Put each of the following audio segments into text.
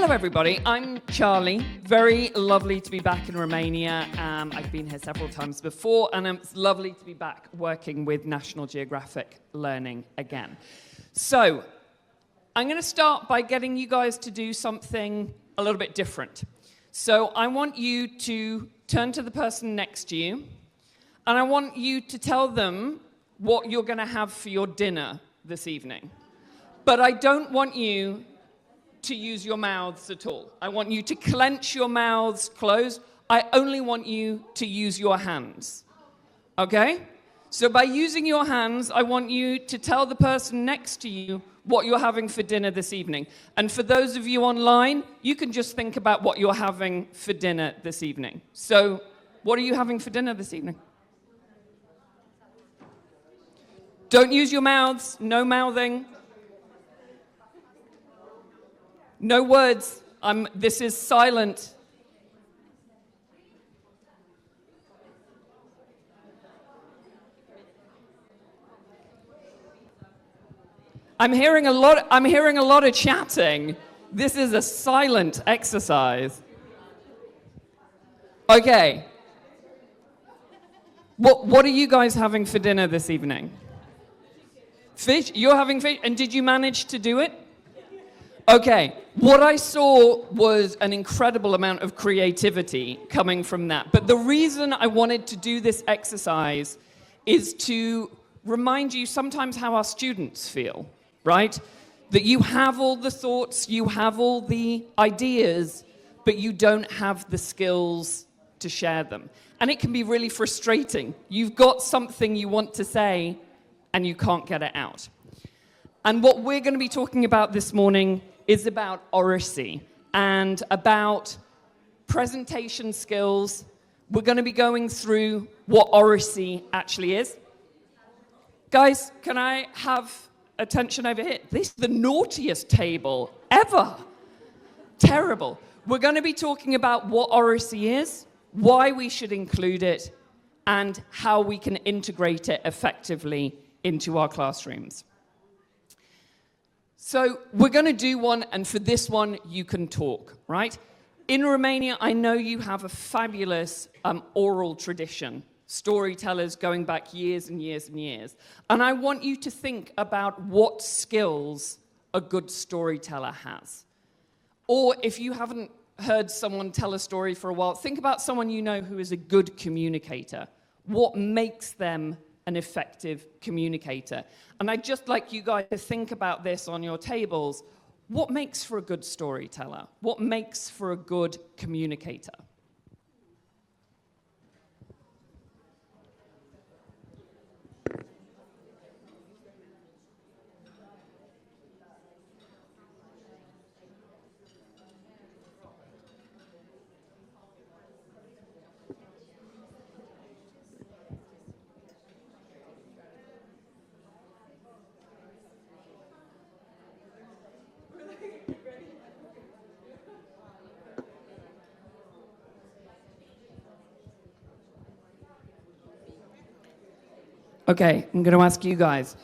Hello everybody, I'm Charlie. Very lovely to be back in Romania. I've been here several times before, and it's lovely to be back working with National Geographic Learning again. So, I'm going to start by getting you guys to do something a little bit different. So, I want you to turn to the person next to you, and I want you to tell them what you're going to have for your dinner this evening. But I don't want you to use your mouths at all. I want you to clench your mouths closed. I only want you to use your hands. Okay? So by using your hands, I want you to tell the person next to you what you're having for dinner this evening. And for those of you online, you can just think about what you're having for dinner this evening. So, what are you having for dinner this evening? Don't use your mouths, no mouthing. No words. This is silent. I'm hearing a lot of chatting. This is a silent exercise. Okay. What are you guys having for dinner this evening? Fish? You're having fish? And did you manage to do it? Okay, what I saw was an incredible amount of creativity coming from that. But the reason I wanted to do this exercise is to remind you sometimes how our students feel, right? That you have all the thoughts, you have all the ideas, but you don't have the skills to share them. And it can be really frustrating. You've got something you want to say, and you can't get it out. And what we're going to be talking about this morning is about oracy and about presentation skills. We're going to be going through what oracy actually is. Guys, can I have attention over here? This is the naughtiest table ever. Terrible. We're going to be talking about what oracy is, why we should include it, and how we can integrate it effectively into our classrooms. So we're going to do one, and for this one, you can talk, right? In Romania, I know you have a fabulous oral tradition, storytellers going back years and years and years. And I want you to think about what skills a good storyteller has. Or if you haven't heard someone tell a story for a while, think about someone you know who is a good communicator. What makes them an effective communicator? And I'd just like you guys to think about this on your tables. What makes for a good storyteller? What makes for a good communicator? Okay, I'm going to ask you guys.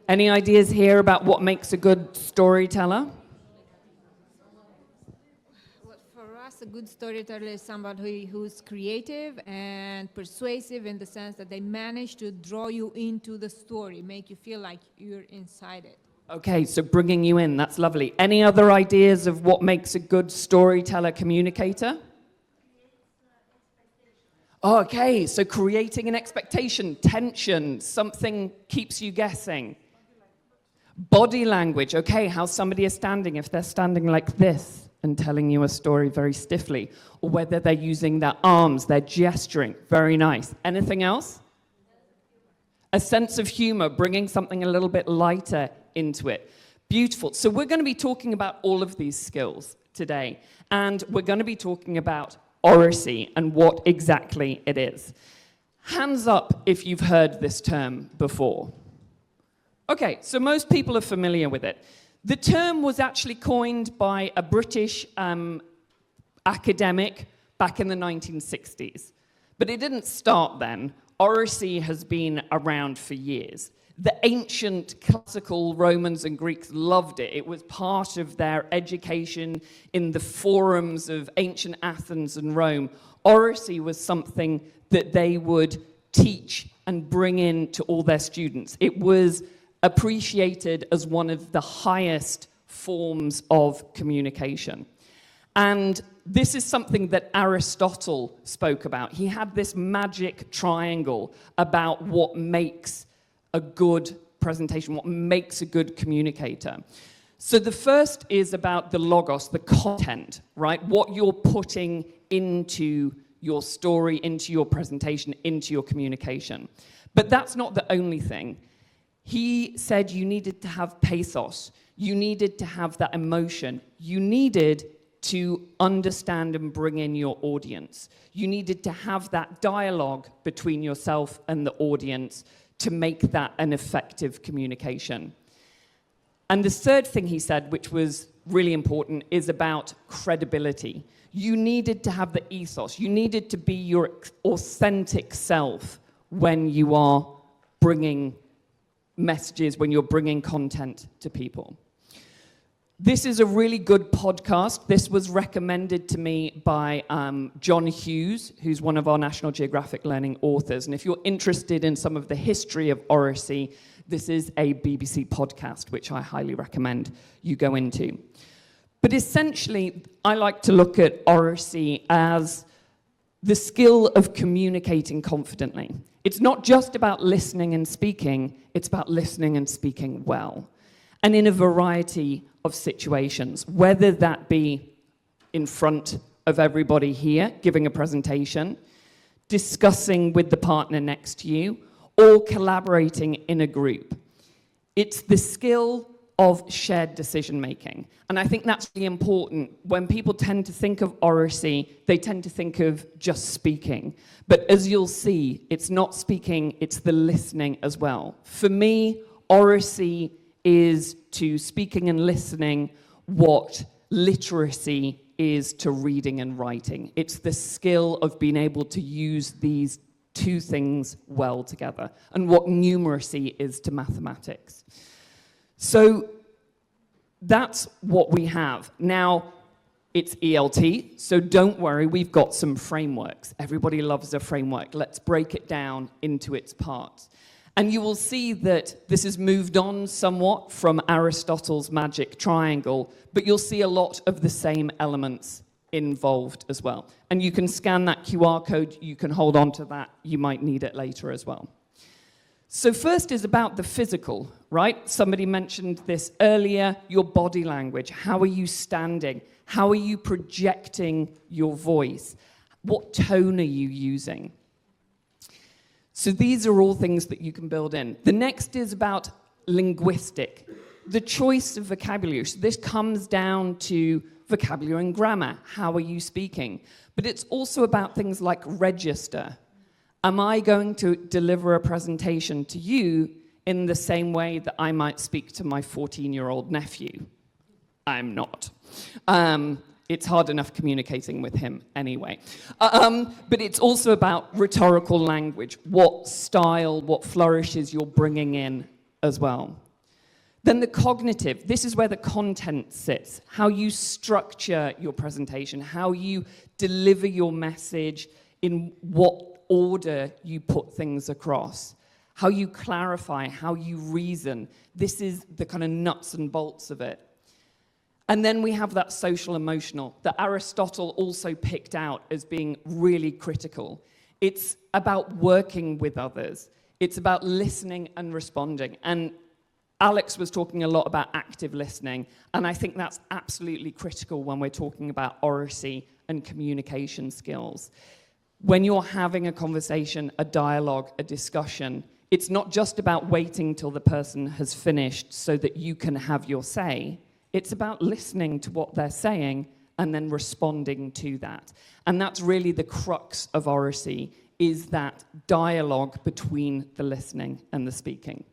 Any ideas here about what makes a good storyteller? Well, for us, a good storyteller is somebody who's creative and persuasive in the sense that they manage to draw you into the story, make you feel like you're inside it. Okay, so bringing you in, that's lovely. Any other ideas of what makes a good storyteller communicator? Okay, so creating an expectation, tension, something keeps you guessing. Body language, okay, how somebody is standing, if they're standing like this and telling you a story very stiffly, or whether they're using their arms, they're gesturing, very nice. Anything else? A sense of humor, bringing something a little bit lighter into it. Beautiful. So we're going to be talking about all of these skills today, and we're going to be talking about oracy and what exactly it is. Hands up if you've heard this term before. Okay, so most people are familiar with it. The term was actually coined by a British academic back in the 1960s. But it didn't start then. oracy has been around for years. The ancient classical Romans and Greeks loved it. It was part of their education in the forums of ancient Athens and Rome. Oracy was something that they would teach and bring in to all their students. It was appreciated as one of the highest forms of communication. And this is something that Aristotle spoke about. He had this magic triangle about what makes a good presentation, what makes a good communicator. So the first is about the logos, the content, right? What you're putting into your story, into your presentation, into your communication. But that's not the only thing. He said you needed to have pathos. You needed to have that emotion. You needed to understand and bring in your audience. You needed to have that dialogue between yourself and the audience to make that an effective communication. And the third thing he said, which was really important, is about credibility. You needed to have the ethos. You needed to be your authentic self when you are bringing messages, when you're bringing content to people. This is a really good podcast. This was recommended to me by John Hughes, who's one of our National Geographic Learning authors. And if you're interested in some of the history of oracy, this is a BBC podcast, which I highly recommend you go into. But essentially, I like to look at oracy as the skill of communicating confidently. It's not just about listening and speaking, it's about listening and speaking well. And in a variety of situations, whether that be in front of everybody here, giving a presentation, discussing with the partner next to you, or collaborating in a group. It's the skill of shared decision-making. And I think that's really important. When people tend to think of oracy, they tend to think of just speaking. But as you'll see, it's not speaking, it's the listening as well. For me, oracy is to speaking and listening what literacy is to reading and writing. It's the skill of being able to use these two things well together, and what numeracy is to mathematics. So that's what we have. Now, it's ELT, so don't worry, we've got some frameworks. Everybody loves a framework. Let's break it down into its parts. And you will see that this has moved on somewhat from Aristotle's magic triangle, but you'll see a lot of the same elements involved as well. And you can scan that QR code, you can hold on to that, you might need it later as well. So first is about the physical, right? Somebody mentioned this earlier, your body language. How are you standing? How are you projecting your voice? What tone are you using? So these are all things that you can build in. The next is about linguistic, the choice of vocabulary. So this comes down to vocabulary and grammar. How are you speaking? But it's also about things like register. Am I going to deliver a presentation to you in the same way that I might speak to my 14-year-old nephew? I'm not. It's hard enough communicating with him anyway. But it's also about rhetorical language, what style, what flourishes you're bringing in as well. Then the cognitive, this is where the content sits, how you structure your presentation, how you deliver your message, in what order you put things across, how you clarify, how you reason. This is the kind of nuts and bolts of it. And then we have that social emotional that Aristotle also picked out as being really critical. It's about working with others. It's about listening and responding. And Alex was talking a lot about active listening, and I think that's absolutely critical when we're talking about oracy and communication skills. When you're having a conversation, a dialogue, a discussion, it's not just about waiting till the person has finished so that you can have your say. It's about listening to what they're saying and then responding to that. And that's really the crux of oracy, is that dialogue between the listening and the speaking.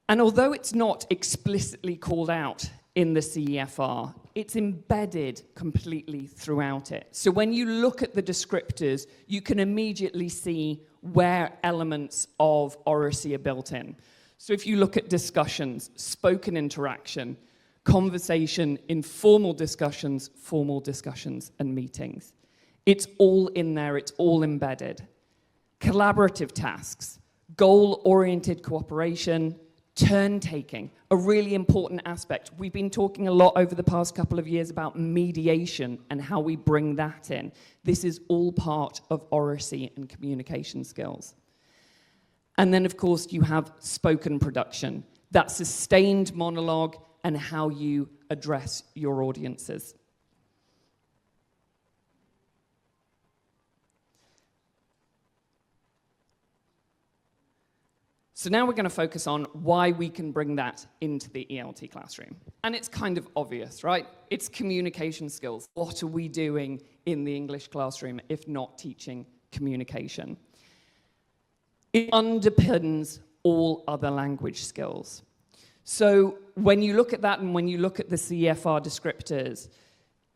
And although it's not explicitly called out in the CEFR. It's embedded completely throughout it. So when you look at the descriptors, you can immediately see where elements of Oracy are built in. So if you look at discussions, spoken interaction, conversation, informal discussions, formal discussions, and meetings, it's all in there, it's all embedded. Collaborative tasks, goal-oriented cooperation, turn-taking, a really important aspect. We've been talking a lot over the past couple of years about mediation and how we bring that in. This is all part of Oracy and communication skills. And then, of course, you have spoken production, that sustained monologue and how you address your audiences. So now we're going to focus on why we can bring that into the ELT classroom. And it's kind of obvious, right? It's communication skills. What are we doing in the English classroom if not teaching communication? It underpins all other language skills. So when you look at that and when you look at the CEFR descriptors,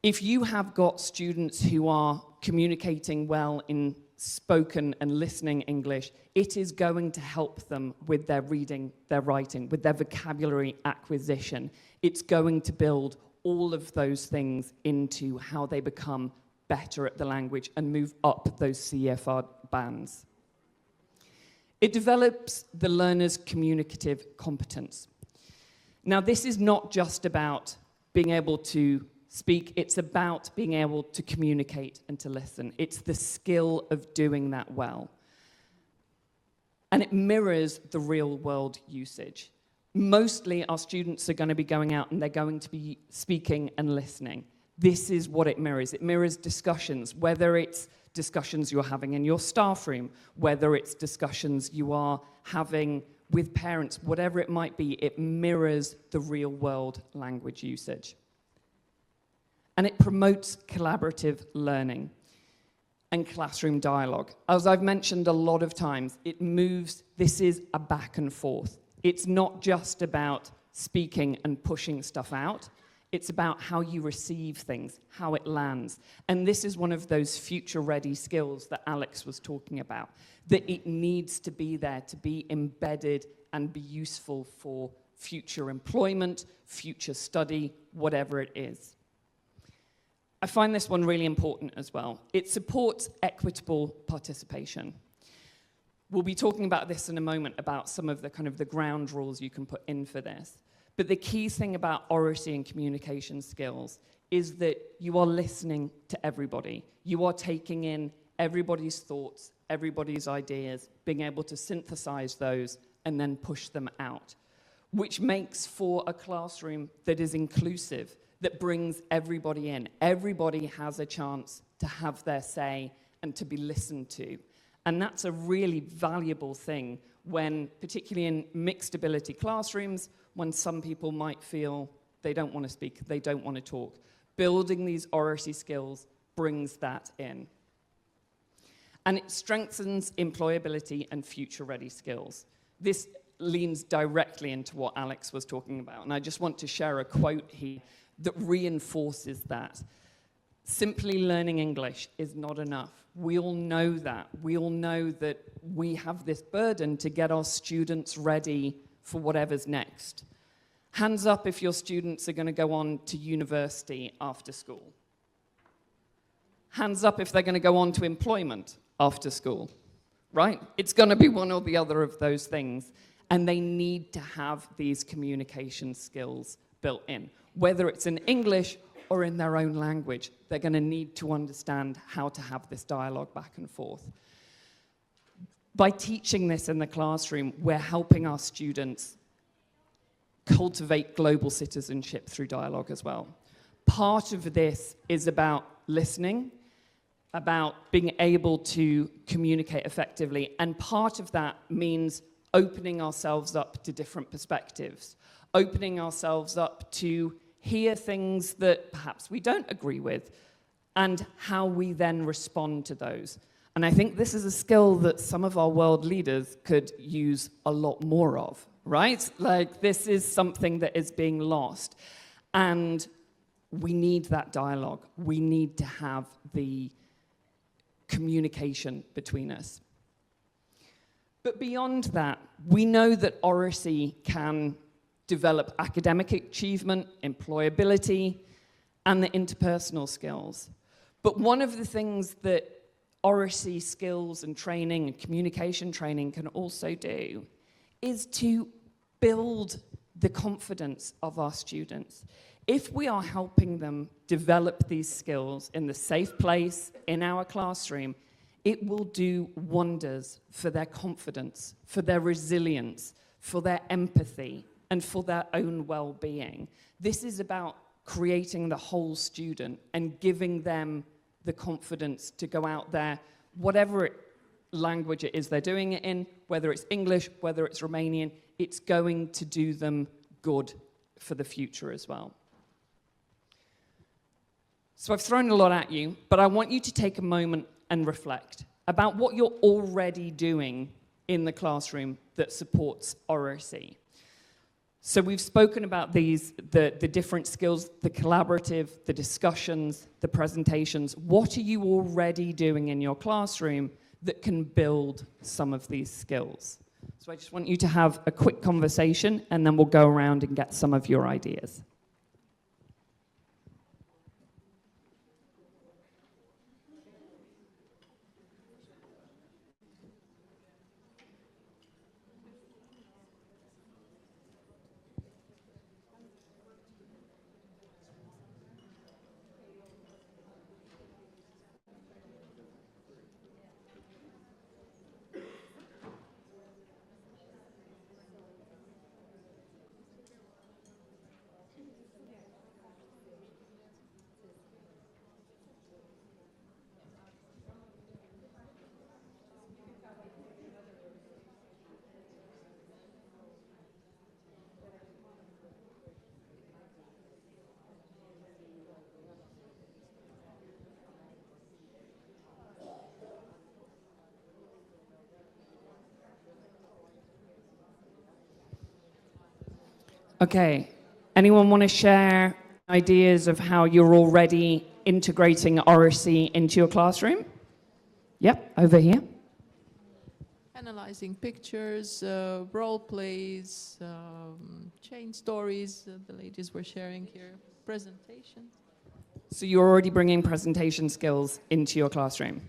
if you have got students who are communicating well in spoken and listening English, it is going to help them with their reading, their writing, with their vocabulary acquisition. It's going to build all of those things into how they become better at the language and move up those CEFR bands. It develops the learner's communicative competence. Now, this is not just about being able to speak, it's about being able to communicate and to listen. It's the skill of doing that well. And it mirrors the real world usage. Mostly our students are going to be going out and they're going to be speaking and listening. This is what it mirrors. It mirrors discussions, whether it's discussions you're having in your staff room, whether it's discussions you are having with parents, whatever it might be, it mirrors the real world language usage. And it promotes collaborative learning and classroom dialogue. As I've mentioned a lot of times, this is a back and forth. It's not just about speaking and pushing stuff out. It's about how you receive things, how it lands. And this is one of those future-ready skills that Alex was talking about, that it needs to be there to be embedded and be useful for future employment, future study, whatever it is. I find this one really important as well. It supports equitable participation. We'll be talking about this in a moment, about some of the kind of the ground rules you can put in for this. But the key thing about oracy and communication skills is that you are listening to everybody. You are taking in everybody's thoughts, everybody's ideas, being able to synthesize those and then push them out, which makes for a classroom that is inclusive, that brings everybody in. Everybody has a chance to have their say and to be listened to. And that's a really valuable thing when, particularly in mixed ability classrooms, when some people might feel they don't want to speak, they don't want to talk. Building these oracy skills brings that in. And it strengthens employability and future-ready skills. This leans directly into what Alex was talking about. And I just want to share a quote here that reinforces that. Simply learning English is not enough. We all know that. We all know that we have this burden to get our students ready for whatever's next. Hands up if your students are going to go on to university after school. Hands up if they're going to go on to employment after school, right? It's going to be one or the other of those things. And they need to have these communication skills built in. Whether it's in English or in their own language, they're going to need to understand how to have this dialogue back and forth. By teaching this in the classroom, we're helping our students cultivate global citizenship through dialogue as well. Part of this is about listening, about being able to communicate effectively, and part of that means opening ourselves up to different perspectives, opening ourselves up to hear things that perhaps we don't agree with, and how we then respond to those. And I think this is a skill that some of our world leaders could use a lot more of, right? Like, this is something that is being lost. And we need that dialogue. We need to have the communication between us. But beyond that, we know that Oracy can develop academic achievement, employability, and the interpersonal skills. But one of the things that Oracy skills and training and communication training can also do is to build the confidence of our students. If we are helping them develop these skills in the safe place, in our classroom, it will do wonders for their confidence, for their resilience, for their empathy, and for their own well-being. This is about creating the whole student and giving them the confidence to go out there, whatever language it is they're doing it in, whether it's English, whether it's Romanian, it's going to do them good for the future as well. So I've thrown a lot at you, but I want you to take a moment and reflect about what you're already doing in the classroom that supports Oracy. So we've spoken about these, the different skills, the collaborative, the discussions, the presentations. What are you already doing in your classroom that can build some of these skills? So I just want you to have a quick conversation, and then we'll go around and get some of your ideas. Okay, anyone want to share ideas of how you're already integrating Oracy into your classroom? Yep, over here. Analyzing pictures, role plays, chain stories the ladies were sharing here, presentations. So you're already bringing presentation skills into your classroom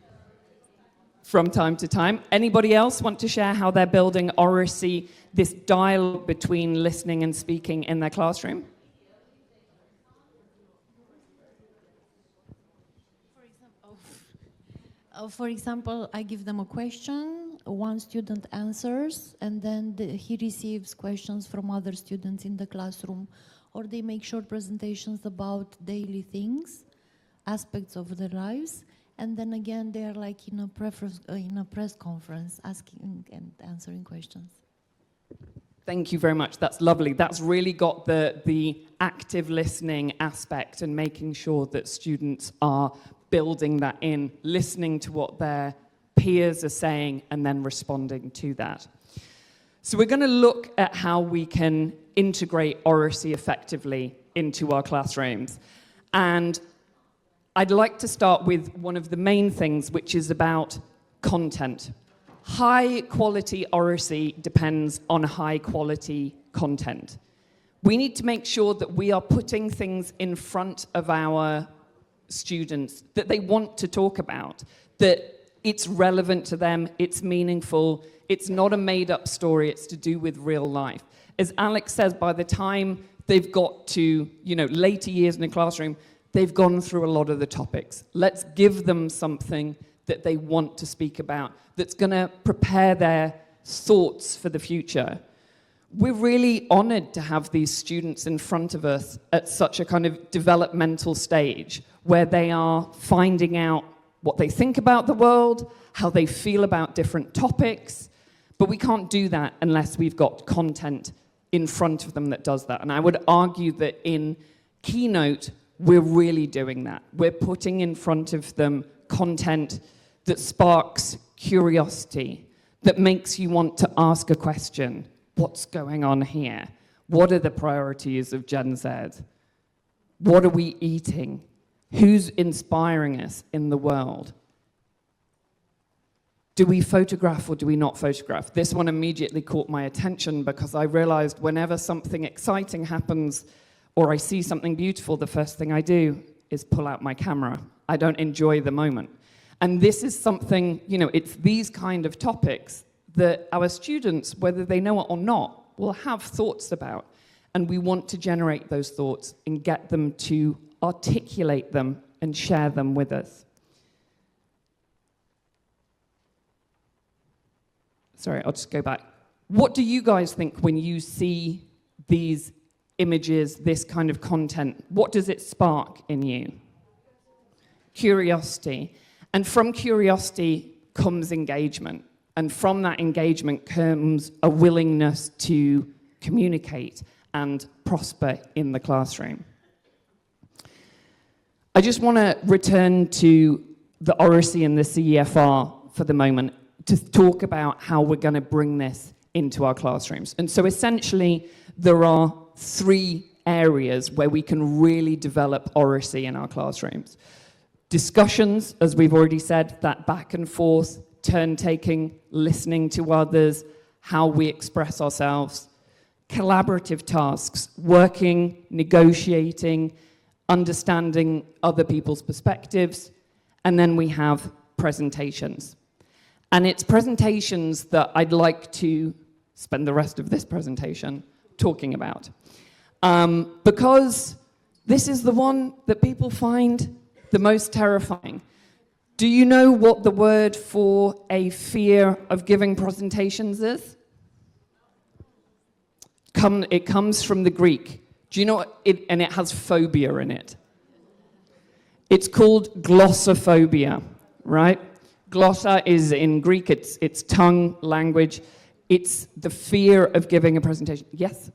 from time to time. Anybody else want to share how they're building Oracy, this dialogue between listening and speaking in their classroom? For example, I give them a question, one student answers, and then he receives questions from other students in the classroom, or they make short presentations about daily things, aspects of their lives, and then again they are like in a press conference asking and answering questions. Thank you very much. That's lovely. That's really got the active listening aspect and making sure that students are building that in, listening to what their peers are saying and then responding to that. So we're going to look at how we can integrate Oracy effectively into our classrooms. And I'd like to start with one of the main things, which is about content. High quality Oracy depends on high quality content. We need to make sure that we are putting things in front of our students that they want to talk about, that it's relevant to them, it's meaningful, it's not a made-up story, it's to do with real life. As Alex says, by the time they've got to, later years in the classroom, they've gone through a lot of the topics. Let's give them something that they want to speak about, that's going to prepare their thoughts for the future. We're really honored to have these students in front of us at such a kind of developmental stage where they are finding out what they think about the world, how they feel about different topics, but we can't do that unless we've got content in front of them that does that. And I would argue that in Keynote, we're really doing that. We're putting in front of them content that sparks curiosity, that makes you want to ask a question. What's going on here? What are the priorities of Gen Z? What are we eating? Who's inspiring us in the world? Do we photograph or do we not photograph? This one immediately caught my attention because I realized whenever something exciting happens or I see something beautiful, the first thing I do is pull out my camera. I don't enjoy the moment. And this is something, it's these kind of topics that our students, whether they know it or not, will have thoughts about. And we want to generate those thoughts and get them to articulate them and share them with us. Sorry, I'll just go back. What do you guys think when you see these images, this kind of content? What does it spark in you? Curiosity. And from curiosity comes engagement. And from that engagement comes a willingness to communicate and prosper in the classroom. I just want to return to the Oracy and the CEFR for the moment to talk about how we're going to bring this into our classrooms. And so essentially, there are 3 areas where we can really develop Oracy in our classrooms. Discussions, as we've already said, that back and forth, turn-taking, listening to others, how we express ourselves. Collaborative tasks, working, negotiating, understanding other people's perspectives. And then we have presentations. And it's presentations that I'd like to spend the rest of this presentation talking about. Because this is the one that people find the most terrifying. Do you know what the word for a fear of giving presentations is? It comes from the Greek. Do you know what and it has phobia in it. It's called glossophobia, right? Glossa is in Greek, it's tongue, language. It's the fear of giving a presentation. Yes?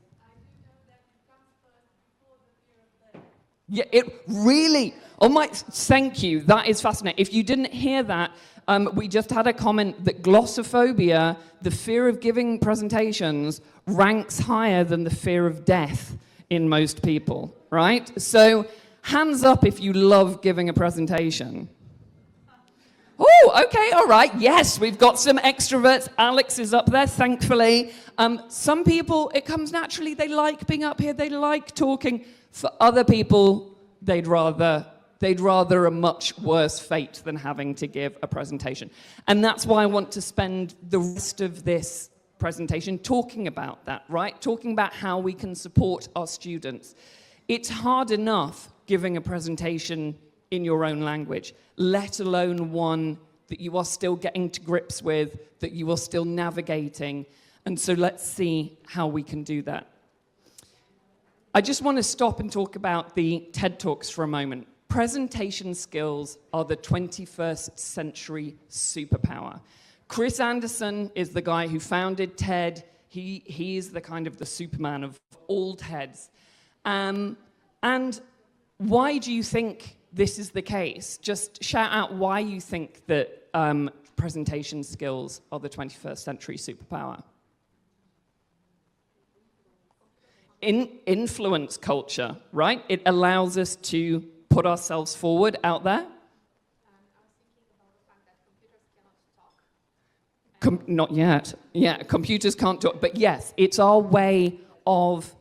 Yeah, it really, thank you, that is fascinating. If you didn't hear that, we just had a comment that glossophobia, the fear of giving presentations, ranks higher than the fear of death in most people, right? So, hands up if you love giving a presentation. Oh, okay, all right. Yes, we've got some extroverts. Alex is up there, thankfully. Some people, it comes naturally. They like being up here. They like talking. For other people, they'd rather a much worse fate than having to give a presentation. And that's why I want to spend the rest of this presentation talking about that, right? Talking about how we can support our students. It's hard enough giving a presentation in your own language, let alone one that you are still getting to grips with, that you are still navigating. And so let's see how we can do that. I just want to stop and talk about the TED Talks for a moment. Presentation skills are the 21st century superpower. Chris Anderson is the guy who founded TED. He is the kind of the Superman of all TEDs. And why do you think this is the case? Just shout out why you think that presentation skills are the 21st century superpower. Influence culture, right? It allows us to put ourselves forward out there. Not yet. Yeah, computers can't talk. But yes, it's our way of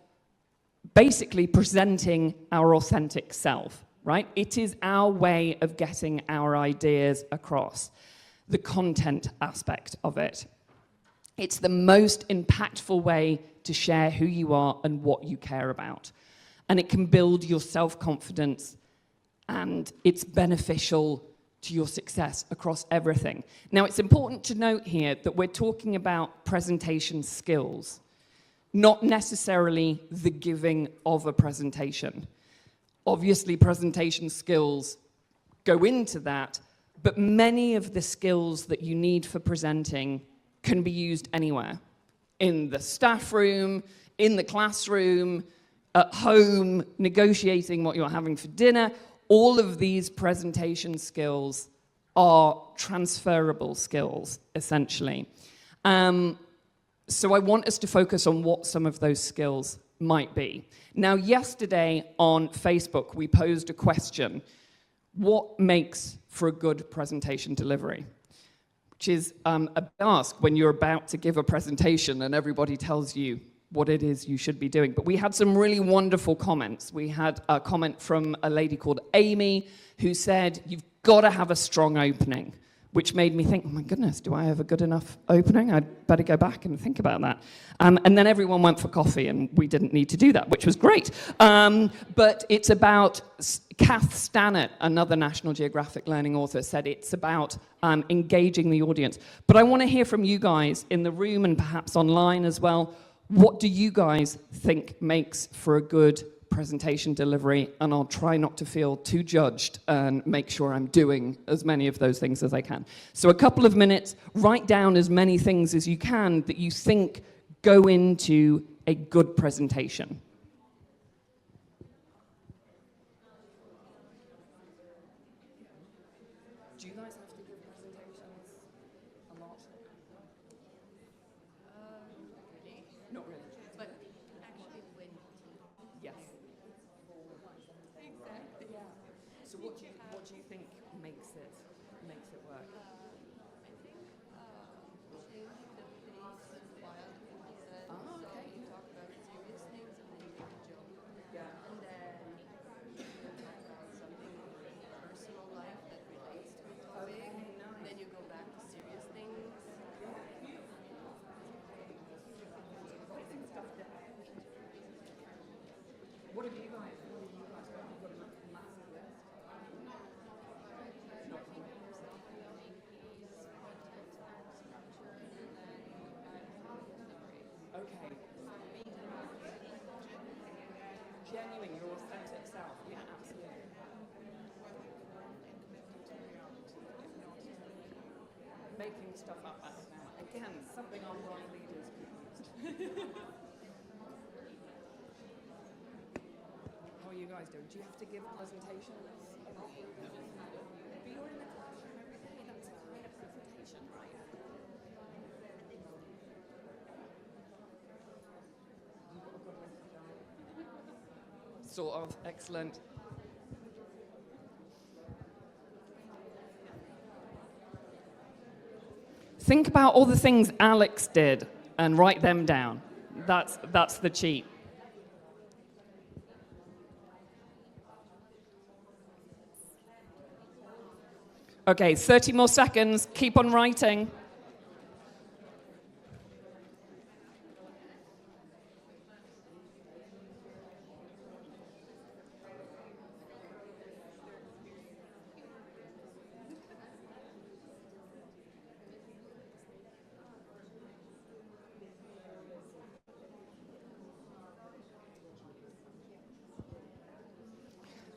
basically presenting our authentic self, right? It is our way of getting our ideas across. The content aspect of it. It's the most impactful way to share who you are and what you care about. And it can build your self-confidence, and it's beneficial to your success across everything. Now, it's important to note here that we're talking about presentation skills, not necessarily the giving of a presentation. Obviously, presentation skills go into that, but many of the skills that you need for presenting can be used anywhere. In the staff room, in the classroom, at home, negotiating what you're having for dinner. All of these presentation skills are transferable skills, essentially. So I want us to focus on what some of those skills might be. Now, yesterday on Facebook, we posed a question: what makes for a good presentation delivery? Which is a big ask when you're about to give a presentation and everybody tells you what it is you should be doing. But we had some really wonderful comments. We had a comment from a lady called Amy who said, you've got to have a strong opening, which made me think, oh my goodness, do I have a good enough opening? I'd better go back and think about that. And then everyone went for coffee, and we didn't need to do that, which was great. But it's about, Kath Stannett, another National Geographic learning author, said it's about engaging the audience. But I want to hear from you guys in the room and perhaps online as well. What do you guys think makes for a good presentation delivery? And I'll try not to feel too judged and make sure I'm doing as many of those things as I can. So a couple of minutes, write down as many things as you can that you think go into a good presentation. Do you guys have to give presentations a lot? Not really. But actually, when Yes. exactly, yeah. So what do you think makes it work? I think changing the pace wildly, and okay. you talk about serious things and then you make a joke, Yeah. and then you talk about something in your personal life that relates to the topic, and then you go back to serious things. What have you guys got? You've got a massive list. Okay. Genuine, your authentic self. Yeah, absolutely. Making stuff up out of now. Again, something our blind leaders used. How are you guys doing? Do you have to give presentations? But you're in the classroom every day. That's a kind of presentation, right? Sort of. Excellent. Think about all the things Alex did and write them down. That's the cheat. Okay, 30 more seconds. Keep on writing.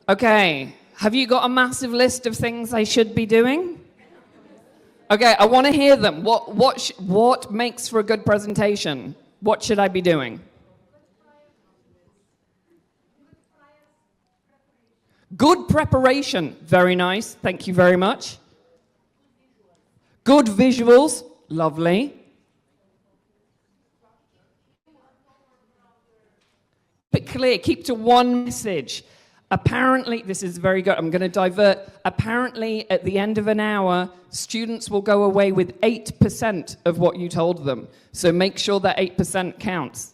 Okay, have you got a massive list of things I should be doing? Okay, I want to hear them. What makes for a good presentation? What should I be doing? Good preparation. Very nice. Thank you very much. Good visuals. Lovely. Keep it clear. Keep to one message. Apparently, this is very good. I'm going to divert. Apparently, at the end of an hour, students will go away with 8% of what you told them. So make sure that 8% counts.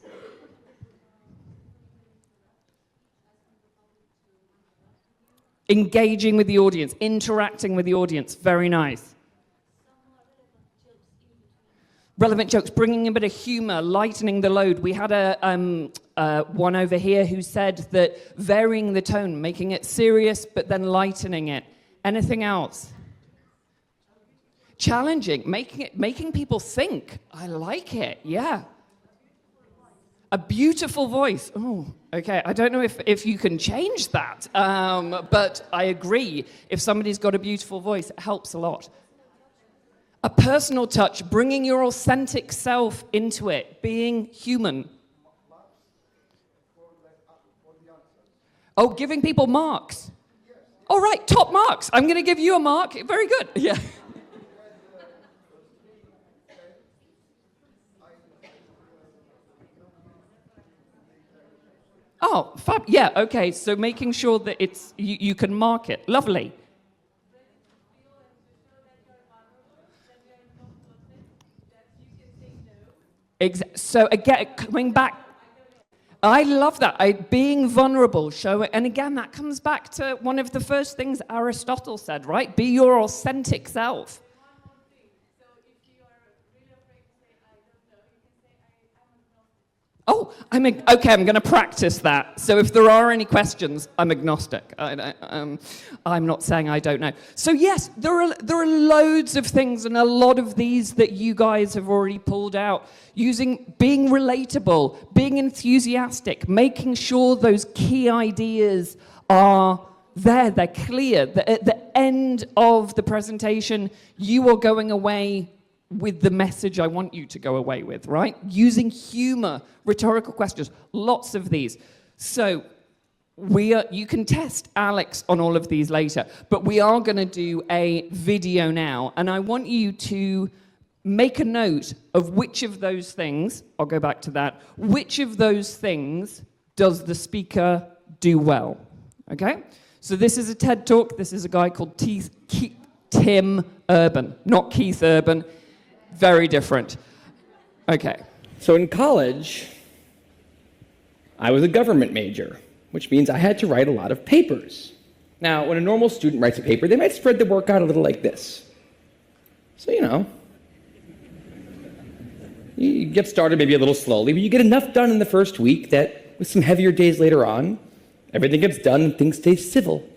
Engaging with the audience, interacting with the audience. Very nice. Relevant jokes, bringing a bit of humor, lightening the load. We had one over here who said that varying the tone, making it serious, but then lightening it. Anything else? Challenging, making people think. I like it, yeah. A beautiful voice. Oh, okay. I don't know if you can change that, but I agree. If somebody's got a beautiful voice, it helps a lot. A personal touch, bringing your authentic self into it, being human. Oh, giving people marks. All right, top marks. I'm going to give you a mark. Very good. Yeah. Oh, fab. Yeah, okay. So making sure that you can mark it. Lovely. So again, coming back, I love that. Being vulnerable, and again, that comes back to one of the first things Aristotle said, right? Be your authentic self. Oh, okay, I'm going to practice that. So if there are any questions, I'm agnostic. I'm not saying I don't know. So yes, there are loads of things, and a lot of these that you guys have already pulled out, using being relatable, being enthusiastic, making sure those key ideas are there, they're clear. That at the end of the presentation, you are going away with the message I want you to go away with, right? Using humor, rhetorical questions, lots of these. So you can test Alex on all of these later, but we are going to do a video now, and I want you to make a note of which of those things, I'll go back to that, which of those things does the speaker do well, okay? So this is a TED Talk. This is a guy called Tim Urban, not Keith Urban. Very different. Okay. So in college, I was a government major, which means I had to write a lot of papers. Now, when a normal student writes a paper, they might spread the work out a little like this. So, you get started maybe a little slowly, but you get enough done in the first week that with some heavier days later on, everything gets done and things stay civil.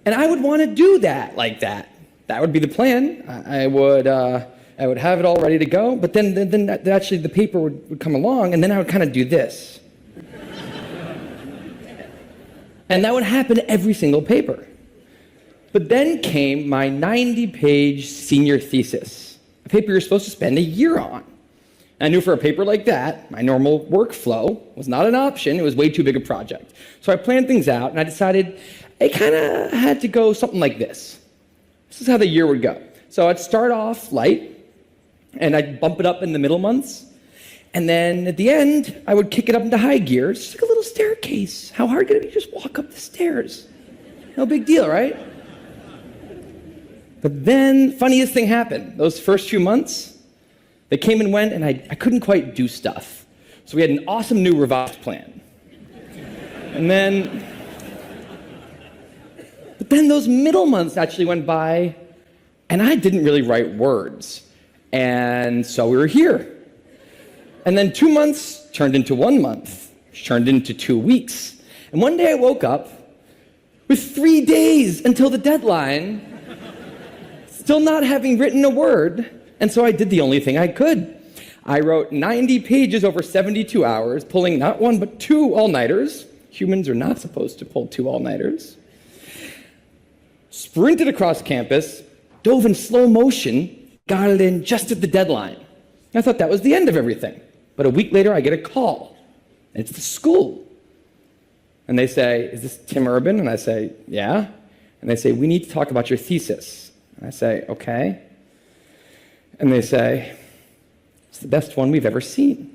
And I would want to do that like that. That would be the plan. I would have it all ready to go, but then actually the paper would come along, and then I would kind of do this. And that would happen every single paper. But then came my 90-page senior thesis, a paper you're supposed to spend a year on. I knew for a paper like that, my normal workflow was not an option. It was way too big a project. So I planned things out, and I decided I kind of had to go something like this. This is how the year would go. So I'd start off light, and I'd bump it up in the middle months. And then at the end, I would kick it up into high gear. It's just like a little staircase. How hard could it be to just walk up the stairs? No big deal, right? But then, funniest thing happened. Those first few months, they came and went, and I couldn't quite do stuff. So we had an awesome new revised plan. But then those middle months actually went by, and I didn't really write words. And so we were here. And then 2 months turned into 1 month, which turned into 2 weeks. And one day I woke up with 3 days until the deadline, still not having written a word. And so I did the only thing I could. I wrote 90 pages over 72 hours, pulling not one but 2 all-nighters. Humans are not supposed to pull 2 all-nighters. Sprinted across campus, dove in slow motion, got it in just at the deadline. I thought that was the end of everything. But a week later, I get a call. And it's the school. And they say, "Is this Tim Urban?" And I say, "Yeah." And they say, "We need to talk about your thesis." And I say, "Okay." And they say, "It's the best one we've ever seen."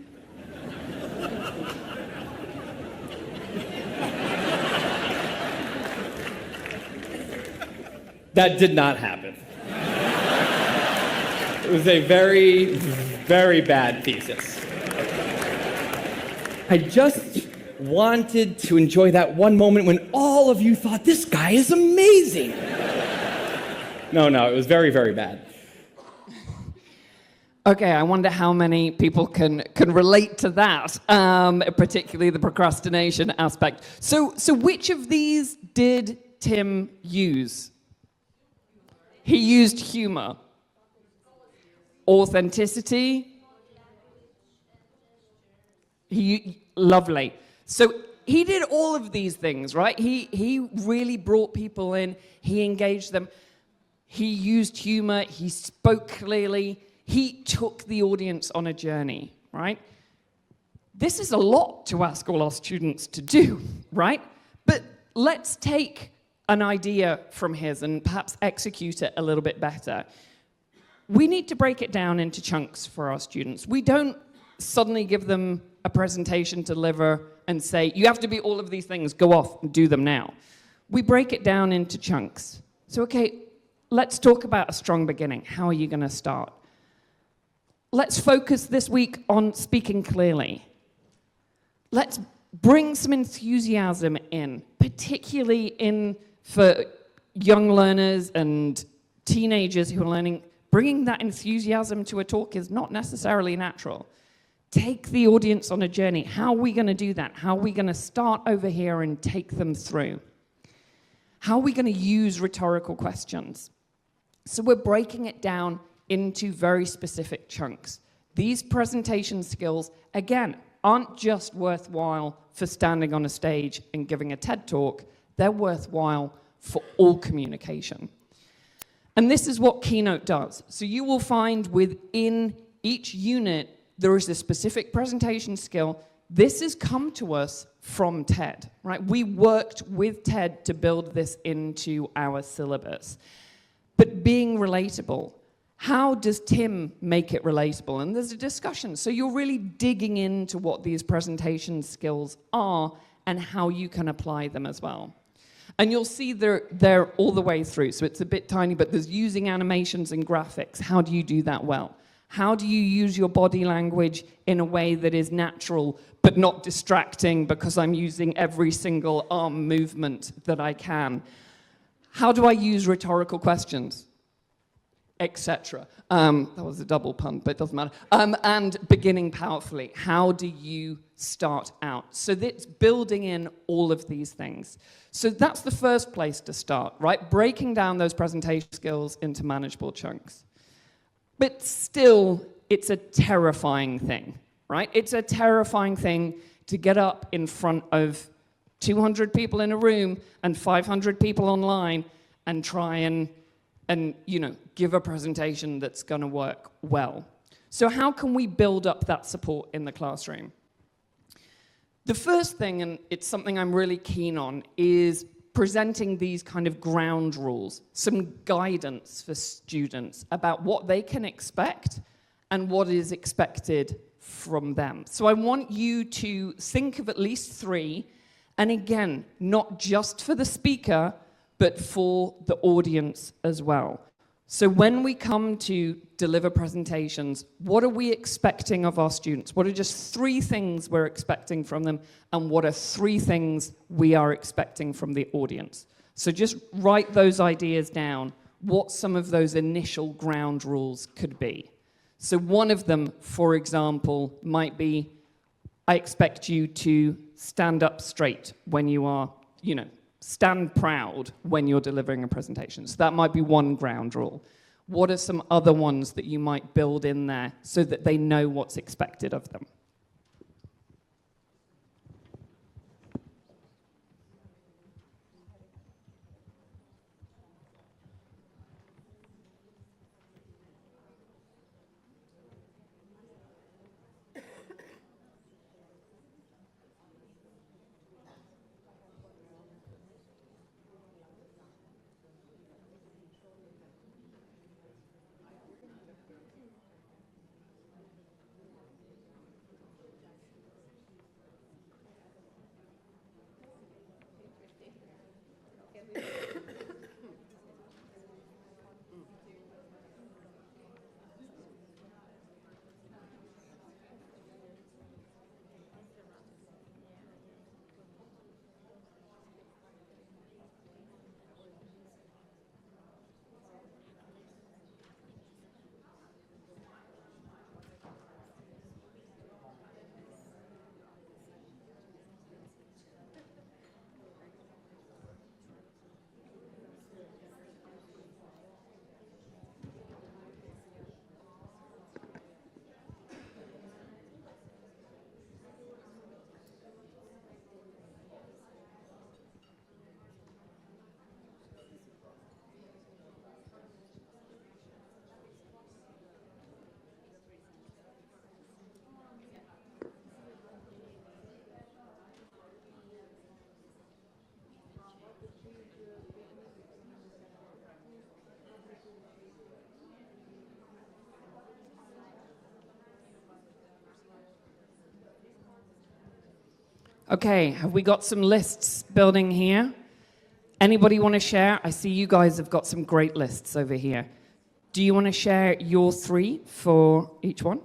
That did not happen. It was a very, very bad thesis. I just wanted to enjoy that one moment when all of you thought, this guy is amazing. No, it was very, very bad. Okay, I wonder how many people can relate to that, particularly the procrastination aspect. So which of these did Tim use? He used humor, authenticity. Lovely. So he did all of these things, right? He really brought people in. He engaged them. He used humor. He spoke clearly. He took the audience on a journey, right? This is a lot to ask all our students to do, right? But let's take an idea from his and perhaps execute it a little bit better. We need to break it down into chunks for our students. We don't suddenly give them a presentation to deliver and say, you have to be all of these things, go off and do them now. We break it down into chunks. So, okay, let's talk about a strong beginning. How are you going to start? Let's focus this week on speaking clearly. Let's bring some enthusiasm in, particularly for young learners and teenagers who are learning. Bringing that enthusiasm to a talk is not necessarily natural. Take the audience on a journey. How are we going to do that? How are we going to start over here and take them through? How are we going to use rhetorical questions? So we're breaking it down into very specific chunks. These presentation skills, again, aren't just worthwhile for standing on a stage and giving a TED talk. They're worthwhile for all communication. And this is what Keynote does. So you will find within each unit, there is a specific presentation skill. This has come to us from TED, right? We worked with TED to build this into our syllabus. But being relatable, how does Tim make it relatable? And there's a discussion. So you're really digging into what these presentation skills are and how you can apply them as well. And you'll see they're all the way through. So it's a bit tiny, but there's using animations and graphics. How do you do that well? How do you use your body language in a way that is natural, but not distracting because I'm using every single arm movement that I can? How do I use rhetorical questions? Etc. That was a double pun, but it doesn't matter. And beginning powerfully. How do you start out? So that's building in all of these things. So that's the first place to start, right? Breaking down those presentation skills into manageable chunks. But still, it's a terrifying thing, right? It's a terrifying thing to get up in front of 200 people in a room and 500 people online and try and give a presentation that's going to work well. So how can we build up that support in the classroom? The first thing, and it's something I'm really keen on, is presenting these kind of ground rules, some guidance for students about what they can expect and what is expected from them. So I want you to think of at least 3, and again, not just for the speaker, but for the audience as well. So when we come to deliver presentations, what are we expecting of our students? What are just 3 things we're expecting from them, and what are 3 things we are expecting from the audience? So just write those ideas down, what some of those initial ground rules could be. So one of them, for example, might be, I expect you to stand up straight when you are, stand proud when you're delivering a presentation. So that might be one ground rule. What are some other ones that you might build in there so that they know what's expected of them? Okay, have we got some lists building here? Anybody want to share? I see you guys have got some great lists over here. Do you want to share your 3 for each one?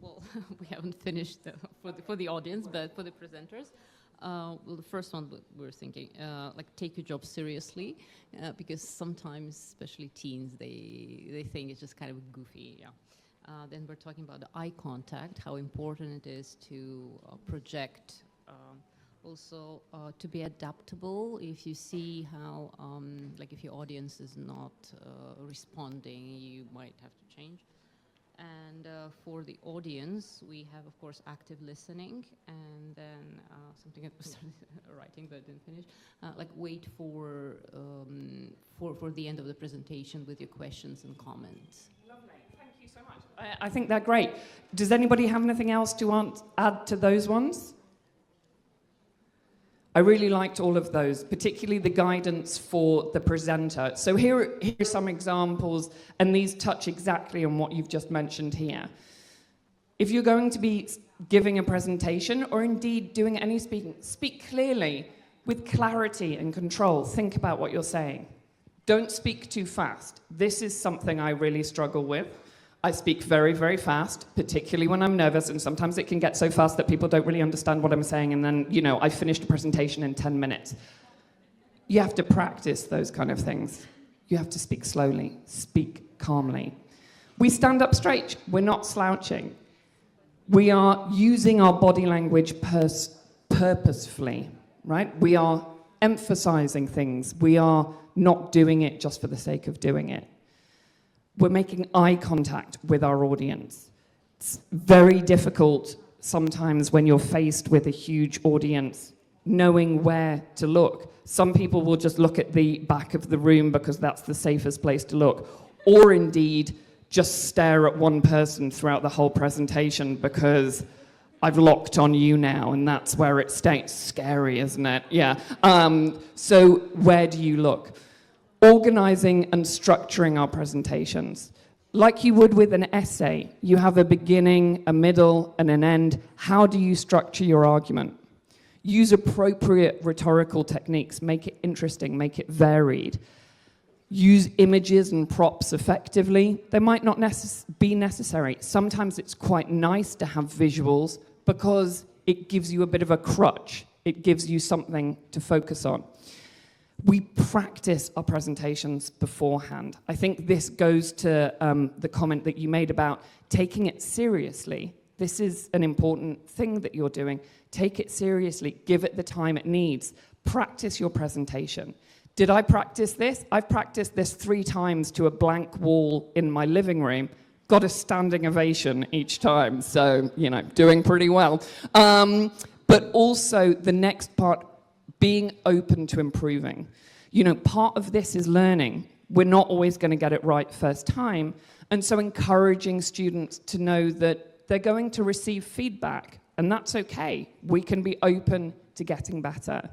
Well, we haven't finished for the audience, but for the presenters. Well, the first one we're thinking, like take your job seriously, because sometimes, especially teens, they think it's just kind of goofy. Yeah. Then we're talking about the eye contact, how important it is to project. Also, to be adaptable. If you see how, like if your audience is not responding, you might have to change. And for the audience, we have, of course, active listening, and then something I started writing but didn't finish. Like wait for the end of the presentation with your questions and comments. Lovely, thank you so much. I think they're great. Does anybody have anything else to add to those ones? I really liked all of those, particularly the guidance for the presenter. So here are some examples, and these touch exactly on what you've just mentioned here. If you're going to be giving a presentation, or indeed doing any speaking, speak clearly, with clarity and control. Think about what you're saying. Don't speak too fast. This is something I really struggle with. I speak very, very fast, particularly when I'm nervous, and sometimes it can get so fast that people don't really understand what I'm saying, and then, you know, I finished a presentation in 10 minutes. You have to practice those kind of things. You have to speak slowly, speak calmly. We stand up straight. We're not slouching. We are using our body language purposefully, right? We are emphasizing things. We are not doing it just for the sake of doing it. We're making eye contact with our audience. It's very difficult sometimes when you're faced with a huge audience, knowing where to look. Some people will just look at the back of the room because that's the safest place to look, or indeed just stare at one person throughout the whole presentation because I've locked on you now, and that's where it stays. Scary, isn't it? Yeah. So where do you look? Organizing and structuring our presentations. Like you would with an essay, you have a beginning, a middle, and an end. How do you structure your argument? Use appropriate rhetorical techniques. Make it interesting, make it varied. Use images and props effectively. They might not be necessary. Sometimes it's quite nice to have visuals because it gives you a bit of a crutch. It gives you something to focus on. We practice our presentations beforehand. I think this goes to the comment that you made about taking it seriously. This is an important thing that you're doing. Take it seriously. Give it the time it needs. Practice your presentation. Did I practice this? I've practiced this 3 times to a blank wall in my living room. Got a standing ovation each time. So, you know, doing pretty well. But also the next part, being open to improving. You know, part of this is learning. We're not always going to get it right first time. And so encouraging students to know that they're going to receive feedback, and that's okay. We can be open to getting better.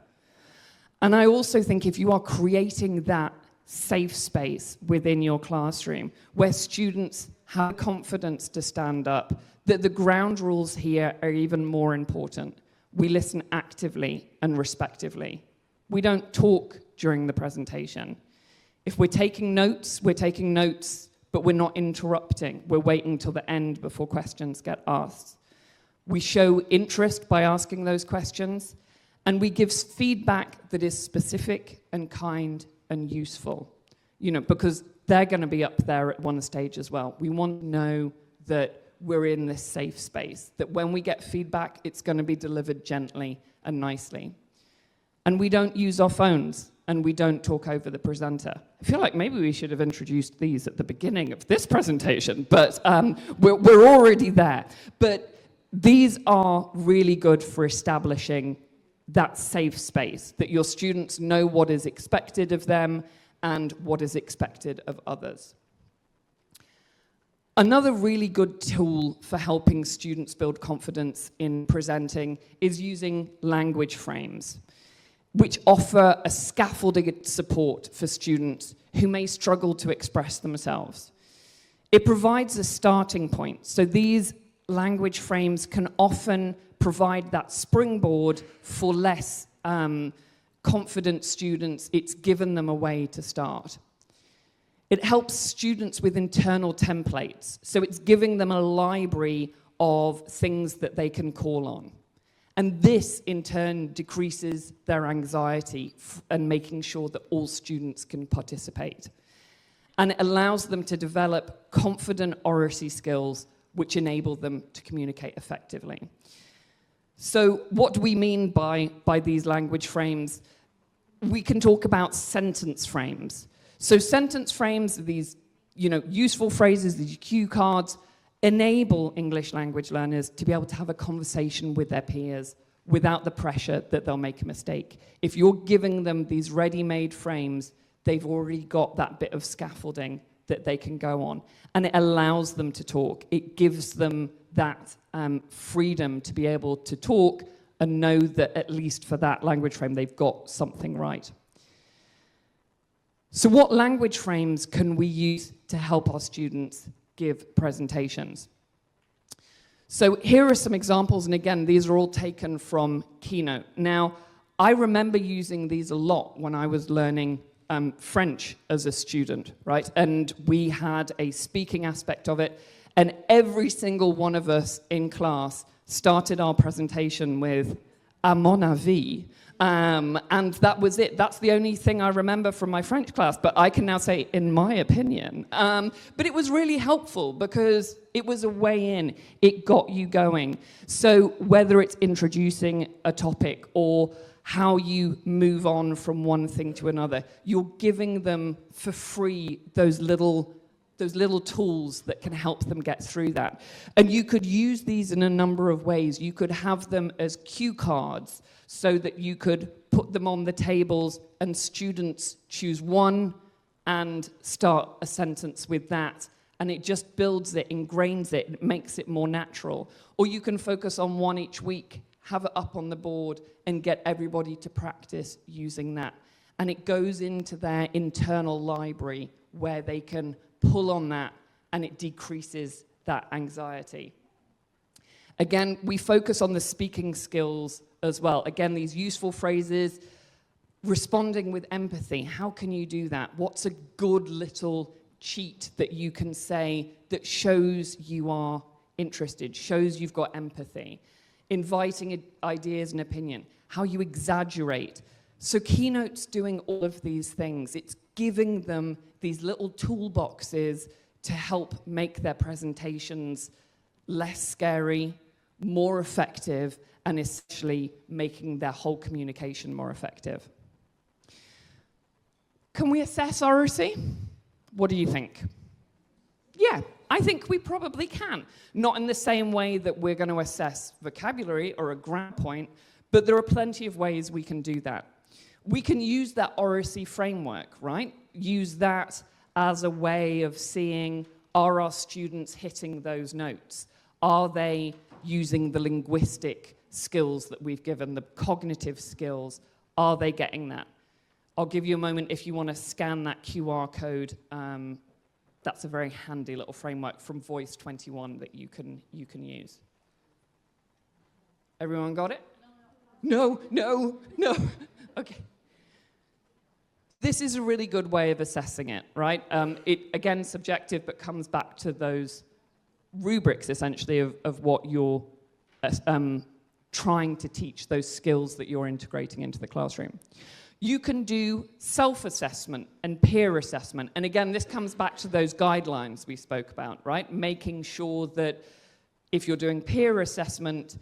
And I also think if you are creating that safe space within your classroom where students have confidence to stand up, that the ground rules here are even more important. We listen actively and respectively. We don't talk during the presentation. If we're taking notes, but we're not interrupting. We're waiting till the end before questions get asked. We show interest by asking those questions, and we give feedback that is specific and kind and useful. You know, because they're going to be up there at one stage as well. We want to know that we're in this safe space, that when we get feedback, it's going to be delivered gently and nicely. And we don't use our phones, and we don't talk over the presenter. I feel like maybe we should have introduced these at the beginning of this presentation, but we're already there. But these are really good for establishing that safe space, that your students know what is expected of them and what is expected of others. Another really good tool for helping students build confidence in presenting is using language frames, which offer a scaffolding support for students who may struggle to express themselves. It provides a starting point. So these language frames can often provide that springboard for less confident students. It's given them a way to start. It helps students with internal templates. So it's giving them a library of things that they can call on. And this, in turn, decreases their anxiety and making sure that all students can participate. And it allows them to develop confident oracy skills, which enable them to communicate effectively. So what do we mean by these language frames? We can talk about sentence frames. So sentence frames, these useful phrases, these cue cards, enable English language learners to be able to have a conversation with their peers without the pressure that they'll make a mistake. If you're giving them these ready-made frames, they've already got that bit of scaffolding that they can go on. And it allows them to talk. It gives them that freedom to be able to talk and know that at least for that language frame, they've got something right. So what language frames can we use to help our students give presentations? So here are some examples, and again, these are all taken from Keynote. Now, I remember using these a lot when I was learning French as a student, right? And we had a speaking aspect of it, and every single one of us in class started our presentation with "à mon avis," and that was it. That's the only thing I remember from my French class, but I can now say, in my opinion. But it was really helpful because it was a way in. It got you going. So whether it's introducing a topic or how you move on from one thing to another, you're giving them for free those little tools that can help them get through that. And you could use these in a number of ways. You could have them as cue cards so that you could put them on the tables and students choose one and start a sentence with that. And it just builds it, ingrains it, it makes it more natural. Or you can focus on one each week, have it up on the board, and get everybody to practice using that. And it goes into their internal library where they can pull on that, and it decreases that anxiety. Again, we focus on the speaking skills as well. Again, these useful phrases, responding with empathy. How can you do that? What's a good little cheat that you can say that shows you are interested, shows you've got empathy? Inviting ideas and opinion. How you exaggerate. So Keynote's doing all of these things. It's giving them these little toolboxes to help make their presentations less scary, more effective, and essentially making their whole communication more effective. Can we assess oracy? What do you think? Yeah, I think we probably can. Not in the same way that we're going to assess vocabulary or a grammar point, but there are plenty of ways we can do that. We can use that oracy framework, right? Use that as a way of seeing, are our students hitting those notes? Are they using the linguistic skills that we've given, the cognitive skills? Are they getting that? I'll give you a moment if you want to scan that QR code. That's a very handy little framework from Voice 21 that you can use. Everyone got it? No. Okay. This is a really good way of assessing it, right? It, again, subjective, but comes back to those rubrics, essentially, of what you're trying to teach, those skills that you're integrating into the classroom. You can do self-assessment and peer assessment. And again, this comes back to those guidelines we spoke about, right? Making sure that if you're doing peer assessment,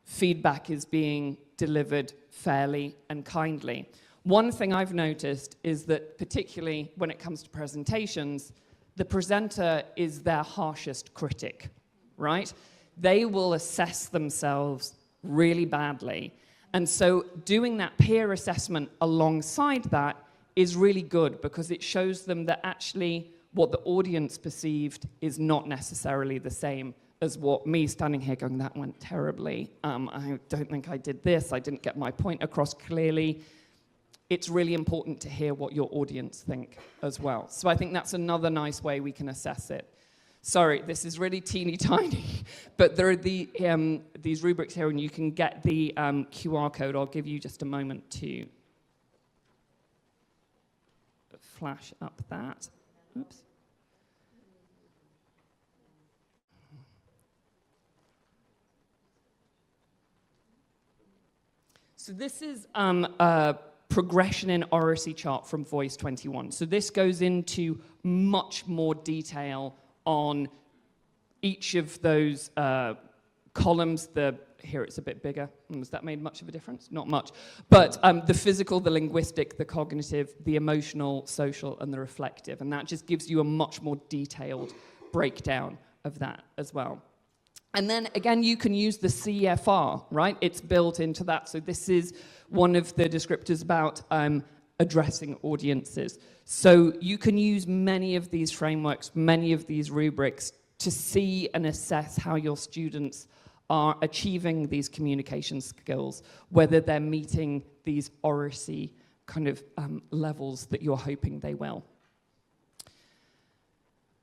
feedback is being delivered fairly and kindly. One thing I've noticed is that particularly when it comes to presentations, the presenter is their harshest critic, right? They will assess themselves really badly. And so doing that peer assessment alongside that is really good because it shows them that actually what the audience perceived is not necessarily the same as what me standing here going, that went terribly. I don't think I did this. I didn't get my point across clearly. It's really important to hear what your audience think as well. So I think that's another nice way we can assess it. Sorry, this is really teeny tiny, but there are these rubrics here, and you can get the QR code. I'll give you just a moment to flash up that. Oops. So this is a progression in Oracy chart from Voice 21. So this goes into much more detail on each of those columns. Here it's a bit bigger. Has that made much of a difference? Not much. But the physical, the linguistic, the cognitive, the emotional, social, and the reflective. And that just gives you a much more detailed breakdown of that as well. And then, again, you can use the CFR, right? It's built into that. So this is one of the descriptors about addressing audiences. So you can use many of these frameworks, many of these rubrics to see and assess how your students are achieving these communication skills, whether they're meeting these Oracy kind of levels that you're hoping they will.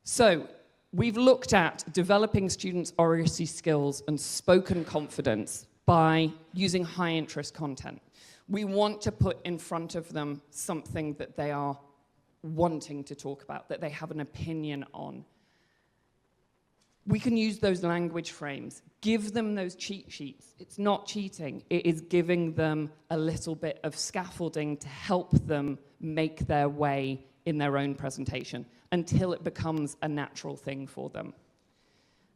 So we've looked at developing students' Oracy skills and spoken confidence by using high-interest content. We want to put in front of them something that they are wanting to talk about, that they have an opinion on. We can use those language frames, give them those cheat sheets. It's not cheating, it is giving them a little bit of scaffolding to help them make their way in their own presentation until it becomes a natural thing for them.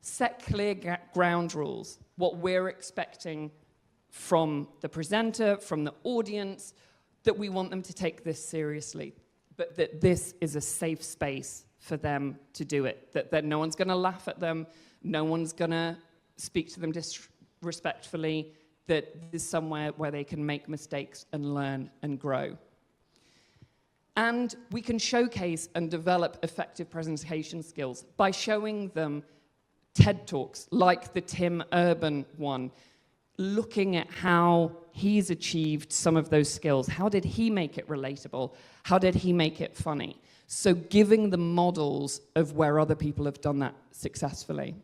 Set clear ground rules, what we're expecting from the presenter, from the audience, that we want them to take this seriously, but that this is a safe space for them to do it, that no one's going to laugh at them, no one's going to speak to them disrespectfully, that this is somewhere where they can make mistakes and learn and grow. And we can showcase and develop effective presentation skills by showing them TED Talks like the Tim Urban one, looking at how he's achieved some of those skills. How did he make it relatable? How did he make it funny? So giving them models of where other people have done that successfully.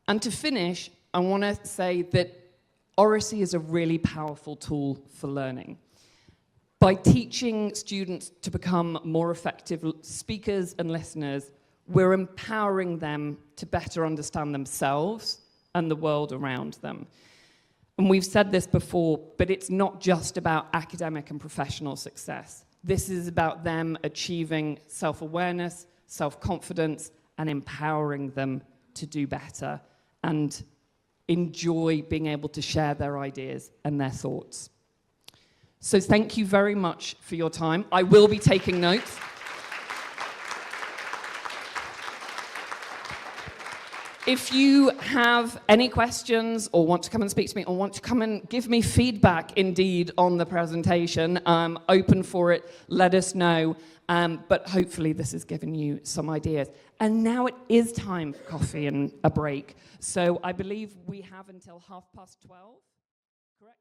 And to finish, I want to say that Oracy is a really powerful tool for learning. By teaching students to become more effective speakers and listeners, we're empowering them to better understand themselves and the world around them. And we've said this before, but it's not just about academic and professional success. This is about them achieving self-awareness, self-confidence, and empowering them to do better and enjoy being able to share their ideas and their thoughts. So thank you very much for your time. I will be taking notes. If you have any questions or want to come and speak to me or want to come and give me feedback, indeed, on the presentation, I'm open for it. Let us know. But hopefully this has given you some ideas. And now it is time for coffee and a break. So I believe we have until 12:30, correct?